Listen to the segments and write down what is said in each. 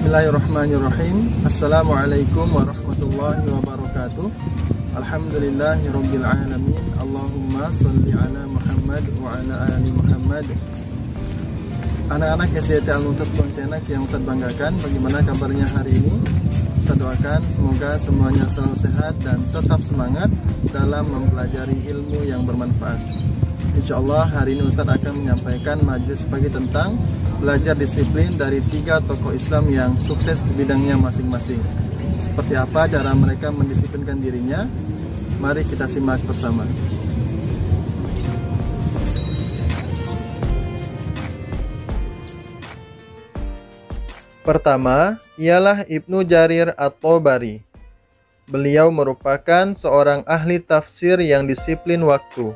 Bismillahirrahmanirrahim. Assalamualaikum warahmatullahi wabarakatuh. Alhamdulillahirabbil alamin. Allahumma sholli ala Muhammad wa ala ali Muhammad. Anak-anak SDT Al-Muntas Pontianak yang Ustaz banggakan, bagaimana kabarnya hari ini? Kita doakan semoga semuanya selalu sehat dan tetap semangat dalam mempelajari ilmu yang bermanfaat. Insyaallah hari ini Ustaz akan menyampaikan majelis pagi tentang belajar disiplin dari 3 tokoh Islam yang sukses di bidangnya masing-masing. Seperti apa cara mereka mendisiplinkan dirinya? Mari kita simak bersama. Pertama, ialah Ibnu Jarir At-Tabari. Beliau merupakan seorang ahli tafsir yang disiplin waktu.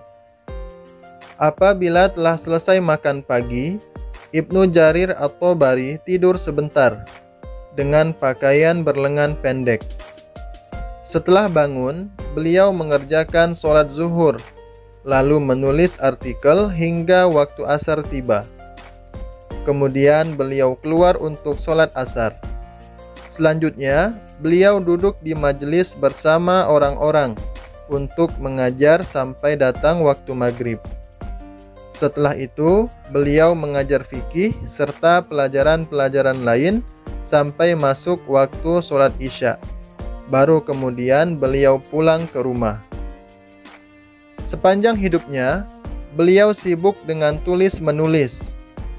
Apabila telah selesai makan pagi, Ibnu Jarir At-Tabari tidur sebentar dengan pakaian berlengan pendek. Setelah bangun, beliau mengerjakan sholat zuhur, lalu menulis artikel hingga waktu asar tiba. Kemudian beliau keluar untuk sholat asar. Selanjutnya, beliau duduk di majelis bersama orang-orang untuk mengajar sampai datang waktu maghrib. Setelah itu, beliau mengajar fikih serta pelajaran-pelajaran lain sampai masuk waktu sholat isya. Baru kemudian beliau pulang ke rumah. Sepanjang hidupnya, beliau sibuk dengan tulis-menulis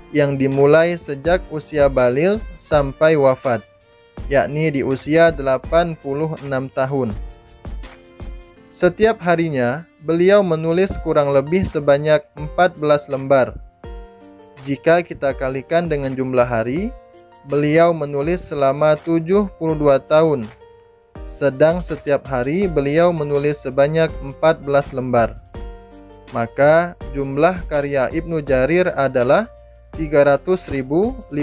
yang dimulai sejak usia baligh sampai wafat, yakni di usia 86 tahun. Setiap harinya, beliau menulis kurang lebih sebanyak 14 lembar. Jika kita kalikan dengan jumlah hari, beliau menulis selama 72 tahun. Sedang setiap hari beliau menulis sebanyak 14 lembar. Maka jumlah karya Ibnu Jarir adalah 300.058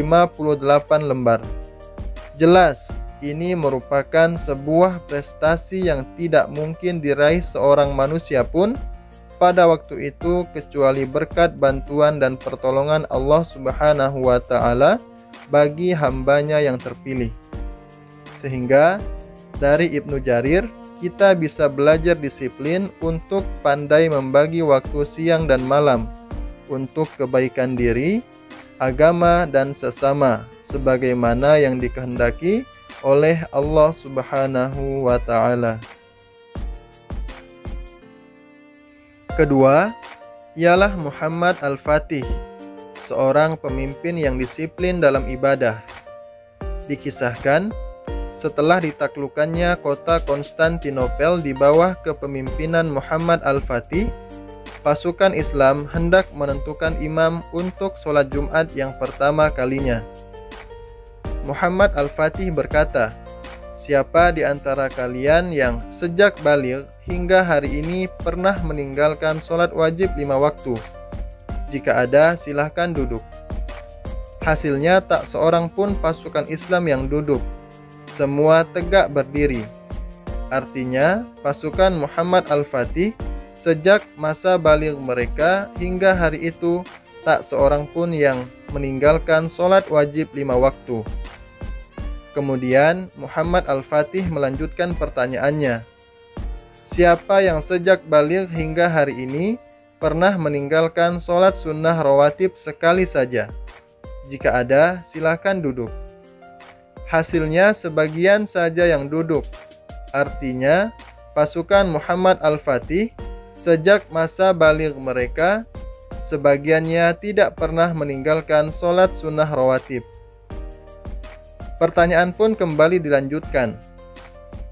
lembar. Jelas, ini merupakan sebuah prestasi yang tidak mungkin diraih seorang manusia pun pada waktu itu kecuali berkat bantuan dan pertolongan Allah Subhanahu wa Ta'ala bagi hambanya yang terpilih. Sehingga dari Ibnu Jarir kita bisa belajar disiplin untuk pandai membagi waktu siang dan malam untuk kebaikan diri, agama, dan sesama sebagaimana yang dikehendaki oleh Allah Subhanahu wa Ta'ala. Kedua, ialah Muhammad Al-Fatih, seorang pemimpin yang disiplin dalam ibadah. Dikisahkan, setelah ditaklukkannya kota Konstantinopel di bawah kepemimpinan Muhammad Al-Fatih, pasukan Islam hendak menentukan imam untuk sholat Jumat yang pertama kalinya. Muhammad Al-Fatih berkata, "Siapa di antara kalian yang sejak baligh hingga hari ini pernah meninggalkan sholat wajib 5 waktu? Jika ada, silahkan duduk." Hasilnya tak seorang pun pasukan Islam yang duduk. Semua tegak berdiri. Artinya, pasukan Muhammad Al-Fatih sejak masa baligh mereka hingga hari itu tak seorang pun yang meninggalkan sholat wajib 5 waktu. Kemudian Muhammad Al-Fatih melanjutkan pertanyaannya, "Siapa yang sejak baligh hingga hari ini pernah meninggalkan sholat sunnah rawatib sekali saja? Jika ada, silakan duduk." Hasilnya sebagian saja yang duduk. Artinya pasukan Muhammad Al-Fatih sejak masa baligh mereka sebagiannya tidak pernah meninggalkan sholat sunnah rawatib. Pertanyaan pun kembali dilanjutkan.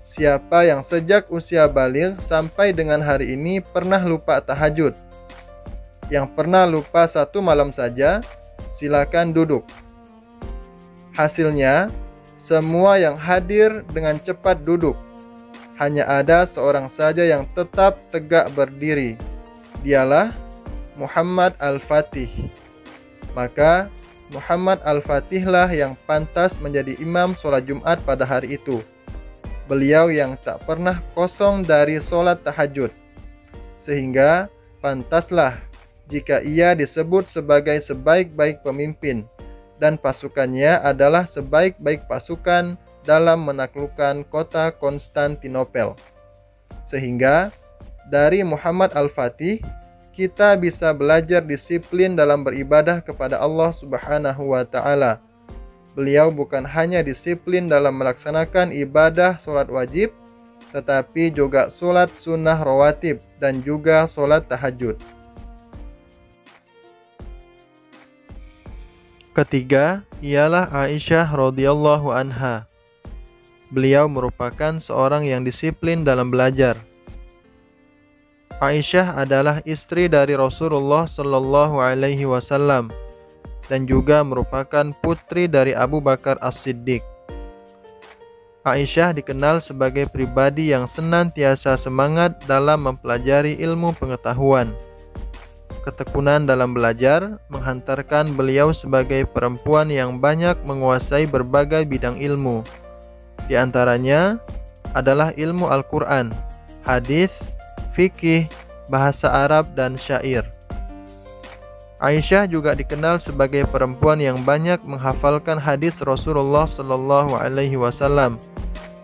Siapa yang sejak usia baligh sampai dengan hari ini pernah lupa tahajud? Yang pernah lupa 1 malam saja, silakan duduk. Hasilnya, semua yang hadir dengan cepat duduk. Hanya ada seorang saja yang tetap tegak berdiri. Dialah Muhammad Al-Fatih. Maka Muhammad Al-Fatih lah yang pantas menjadi imam sholat Jumat pada hari itu. Beliau yang tak pernah kosong dari sholat tahajud. Sehingga pantaslah jika ia disebut sebagai sebaik-baik pemimpin dan pasukannya adalah sebaik-baik pasukan dalam menaklukkan kota Konstantinopel. Sehingga dari Muhammad Al-Fatih kita bisa belajar disiplin dalam beribadah kepada Allah Subhanahu wa taala. Beliau bukan hanya disiplin dalam melaksanakan ibadah sholat wajib, tetapi juga sholat sunnah rawatib dan juga sholat tahajud. Ketiga ialah Aisyah radhiyallahu anha. Beliau merupakan seorang yang disiplin dalam belajar. Aisyah adalah istri dari Rasulullah Shallallahu Alaihi Wasallam dan juga merupakan putri dari Abu Bakar As-Siddiq. Aisyah dikenal sebagai pribadi yang senantiasa semangat dalam mempelajari ilmu pengetahuan. Ketekunan dalam belajar menghantarkan beliau sebagai perempuan yang banyak menguasai berbagai bidang ilmu. Di antaranya adalah ilmu Al-Quran, hadis, fikih, bahasa Arab, dan syair. Aisyah juga dikenal sebagai perempuan yang banyak menghafalkan hadis Rasulullah Shallallahu Alaihi Wasallam,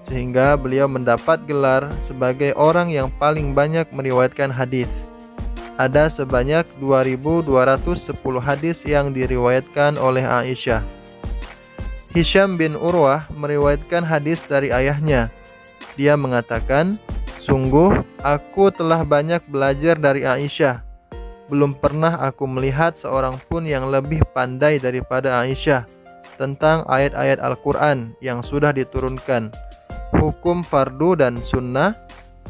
sehingga beliau mendapat gelar sebagai orang yang paling banyak meriwayatkan hadis. Ada sebanyak 2.210 hadis yang diriwayatkan oleh Aisyah. Hisham bin Urwah meriwayatkan hadis dari ayahnya. Dia mengatakan, "Sungguh aku telah banyak belajar dari Aisyah. Belum pernah aku melihat seorang pun yang lebih pandai daripada Aisyah tentang ayat-ayat Al-Quran yang sudah diturunkan, hukum fardu dan sunnah,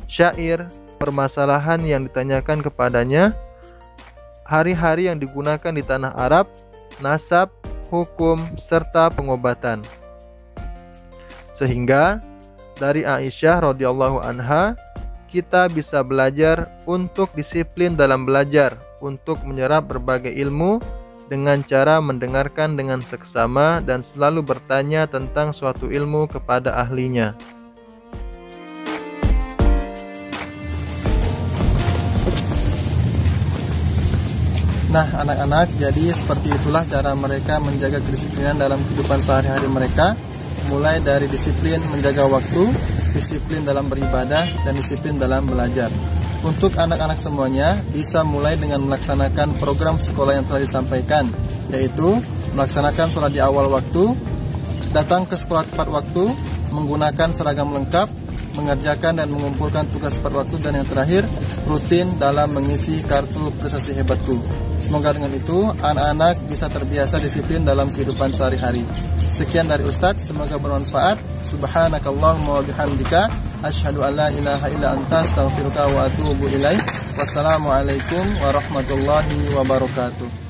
syair, permasalahan yang ditanyakan kepadanya, hari-hari yang digunakan di tanah Arab, nasab, hukum, serta pengobatan." Sehingga dari Aisyah radhiyallahu anha kita bisa belajar untuk disiplin dalam belajar, untuk menyerap berbagai ilmu dengan cara mendengarkan dengan seksama dan selalu bertanya tentang suatu ilmu kepada ahlinya. Nah anak-anak, jadi seperti itulah cara mereka menjaga kedisiplinan dalam kehidupan sehari-hari mereka, mulai dari disiplin menjaga waktu, disiplin dalam beribadah, dan disiplin dalam belajar. Untuk anak-anak semuanya bisa mulai dengan melaksanakan program sekolah yang telah disampaikan, yaitu melaksanakan sholat di awal waktu, datang ke sekolah tepat waktu, menggunakan seragam lengkap, mengerjakan dan mengumpulkan tugas tepat waktu, dan yang terakhir rutin dalam mengisi kartu prestasi hebatku. Semoga dengan itu anak-anak bisa terbiasa disiplin dalam kehidupan sehari-hari. Sekian dari Ustadz, semoga bermanfaat. Subhanakallahumma wa bihamdika asyhadu an la ilaha illa anta astaghfiruka wa atubu ilaik. Wassalamualaikum warahmatullahi wabarakatuh.